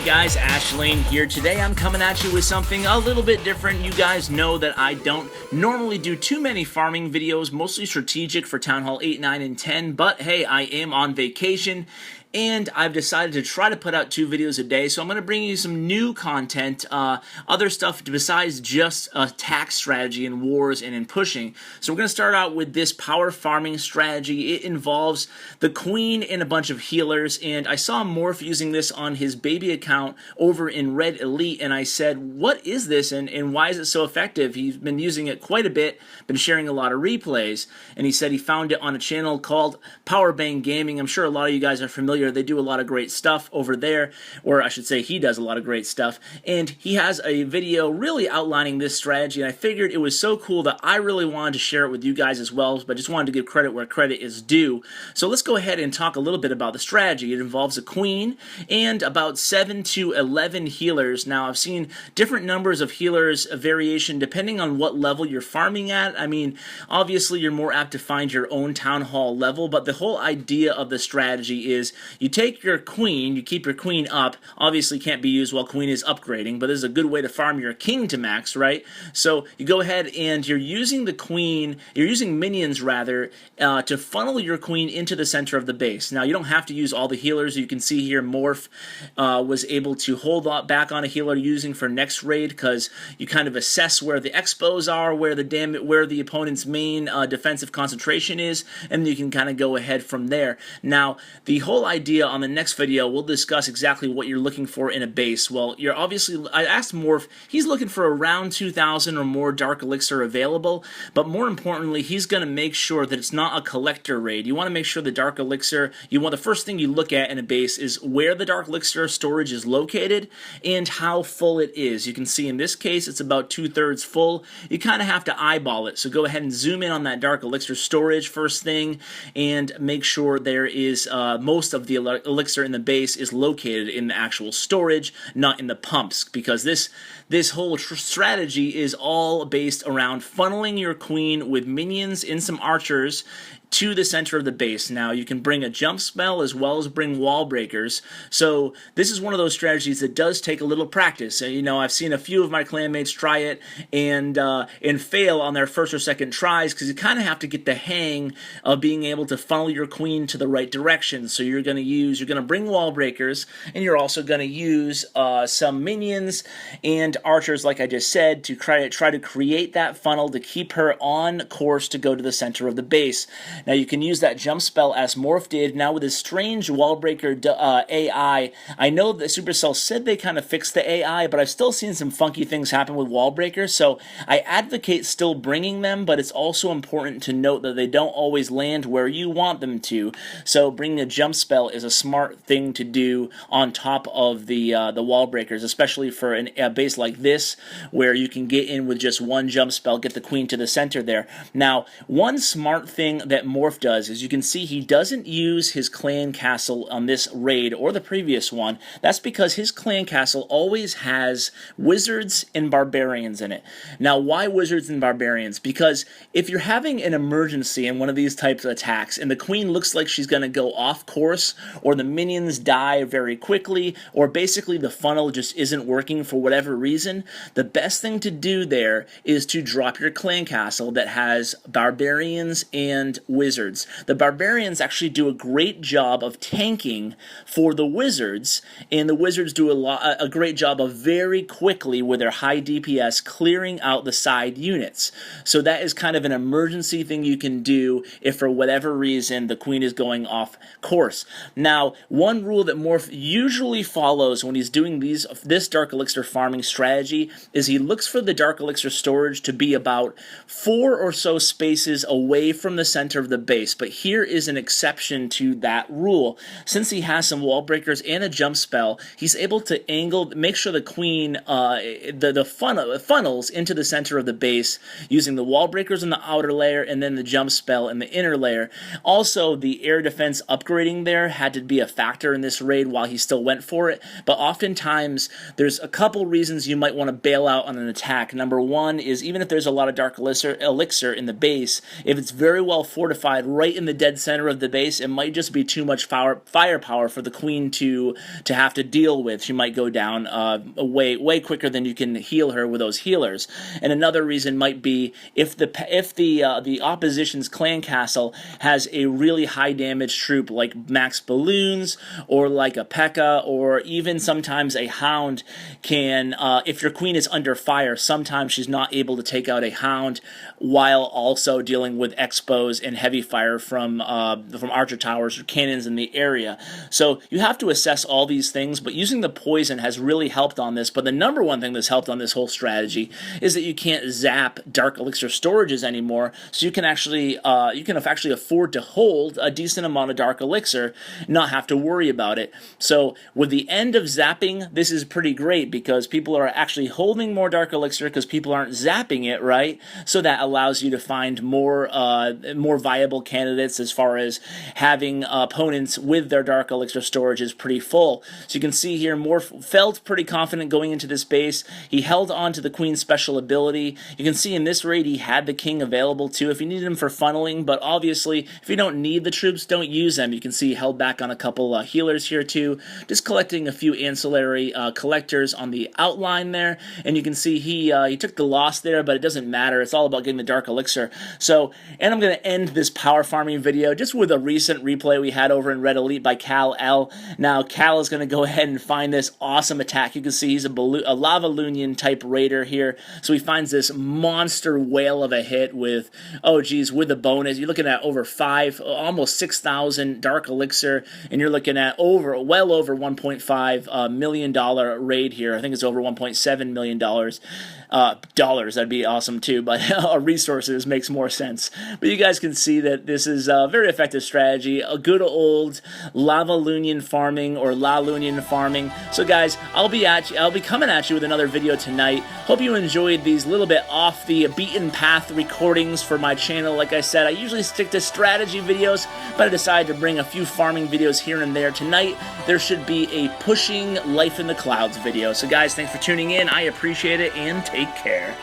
guys, Ashlane here. Today I'm coming at you with something a little bit different. You guys know that I don't normally do too many farming videos, mostly strategic for Town Hall 8, 9, and 10, but hey, I am on vacation, and I've decided to try to put out 2 videos a day, so I'm going to bring you some new content, other stuff besides just attack strategy in wars and in pushing. So we're going to start out with this power farming strategy. It involves the queen and a bunch of healers, and I saw Morph using this on his baby account over in Red Elite, and I said, what is this and why is it so effective? He's been using it quite a bit, been sharing a lot of replays, and he said he found it on a channel called Powerbang Gaming. I'm sure a lot of you guys are familiar. They do a lot of great stuff over there, or I should say he does a lot of great stuff, and he has a video really outlining this strategy, and I figured it was so cool that I really wanted to share it with you guys as well, but just wanted to give credit where credit is due. So let's go ahead and talk a little bit about the strategy. It involves a queen and about 7 to 11 healers. Now, I've seen different numbers of healers, a variation depending on what level you're farming at. I mean, obviously you're more apt to find your own town hall level, but the whole idea of the strategy is you take your queen, you keep your queen up. Obviously can't be used while queen is upgrading, but this is a good way to farm your king to max, right? So you go ahead and you're using the queen, you're using minions rather, to funnel your queen into the center of the base. Now you don't have to use all the healers. You can see here Morph was able to hold back on a healer using for next raid, because you kind of assess where the expos are, where the opponent's main defensive concentration is, and you can kind of go ahead from there. Now the whole idea on the next video, we'll discuss exactly what you're looking for in a base. Well, you're obviously, I asked Morph, he's looking for around 2,000 or more Dark Elixir available, but more importantly, he's going to make sure that it's not a collector raid. You want to make sure the Dark Elixir, the first thing you look at in a base is where the Dark Elixir storage is located and how full it is. You can see in this case, it's about 2/3 full. You kind of have to eyeball it, so go ahead and zoom in on that Dark Elixir storage first thing and make sure there is most of the elixir in the base is located in the actual storage, not in the pumps, because this whole strategy is all based around funneling your queen with minions and some archers to the center of the base. Now, you can bring a jump spell as well as bring wall breakers, so this is one of those strategies that does take a little practice. I've seen a few of my clanmates try it and fail on their first or second tries, because you kind of have to get the hang of being able to funnel your queen to the right direction. So you're going to bring wall breakers, and you're also going to use some minions and archers, like I just said, to try to create that funnel to keep her on course to go to the center of the base. Now you can use that jump spell as Morph did. Now with his strange wallbreaker AI, I know that Supercell said they kind of fixed the AI, but I've still seen some funky things happen with wallbreakers, so I advocate still bringing them, but it's also important to note that they don't always land where you want them to. So bringing a jump spell is a smart thing to do on top of the wallbreakers, especially for a base like this, where you can get in with just one jump spell, get the queen to the center there. Now, one smart thing that Morph does is, you can see he doesn't use his clan castle on this raid or the previous one. That's because his clan castle always has wizards and barbarians in it. Now, why wizards and barbarians? Because if you're having an emergency in one of these types of attacks and the queen looks like she's going to go off course, or the minions die very quickly, or basically the funnel just isn't working for whatever reason, the best thing to do there is to drop your clan castle that has barbarians and wizards. The barbarians actually do a great job of tanking for the wizards, and the wizards do a great job of very quickly, with their high DPS, clearing out the side units. So that is kind of an emergency thing you can do if for whatever reason the queen is going off course. Now, one rule that Morph usually follows when he's doing this Dark Elixir farming strategy is he looks for the Dark Elixir storage to be about 4 or so spaces away from the center of the base, but here is an exception to that rule. Since he has some wall breakers and a jump spell, he's able to make sure the queen, the funnels into the center of the base using the wall breakers in the outer layer and then the jump spell in the inner layer. Also, the air defense upgrading there had to be a factor in this raid while he still went for it, but oftentimes there's a couple reasons you might want to bail out on an attack. Number one is, even if there's a lot of Dark Elixir in the base, if it's very well fortified, fortified right in the dead center of the base, it might just be too much firepower for the queen to have to deal with. She might go down way quicker than you can heal her with those healers. And another reason might be if the opposition's clan castle has a really high damage troop like max balloons or like a P.E.K.K.A. or even sometimes a hound can, if your queen is under fire, sometimes she's not able to take out a hound while also dealing with expos and heavy fire from archer towers or cannons in the area. So you have to assess all these things, but using the poison has really helped on this. But the number one thing that's helped on this whole strategy is that you can't zap Dark Elixir storages anymore, so you can actually afford to hold a decent amount of Dark Elixir, not have to worry about it. So with the end of zapping, this is pretty great because people are actually holding more Dark Elixir because people aren't zapping it, right? So that allows you to find more viable candidates as far as having opponents with their Dark Elixir storage is pretty full. So you can see here, Morph felt pretty confident going into this base. He held on to the Queen's special ability. You can see in this raid he had the King available too if you needed him for funneling, but obviously if you don't need the troops, don't use them. You can see he held back on a couple healers here too, just collecting a few ancillary collectors on the outline there, and you can see he took the loss there, but it doesn't matter. It's all about getting the Dark Elixir. So, and I'm going to end this power farming video just with a recent replay we had over in Red Elite by Cal L. Now, Cal is going to go ahead and find this awesome attack. You can see he's a Lava Lunion type raider here, so he finds this monster whale of a hit with, oh geez, with the bonus, you're looking at over almost 6,000 Dark Elixir, and you're looking at well over $1.5 million raid here. I think it's over $1.7 million. That'd be awesome too, but resources makes more sense. But you guys can see that this is a very effective strategy, a good old Lava Lunion farming or La Lunion farming. So guys, I'll be coming at you with another video tonight. Hope you enjoyed these little bit off the beaten path recordings for my channel. Like I said, I usually stick to strategy videos, but I decided to bring a few farming videos here and there. Tonight, there should be a pushing Life in the Clouds video. So guys, thanks for tuning in. I appreciate it, and take care.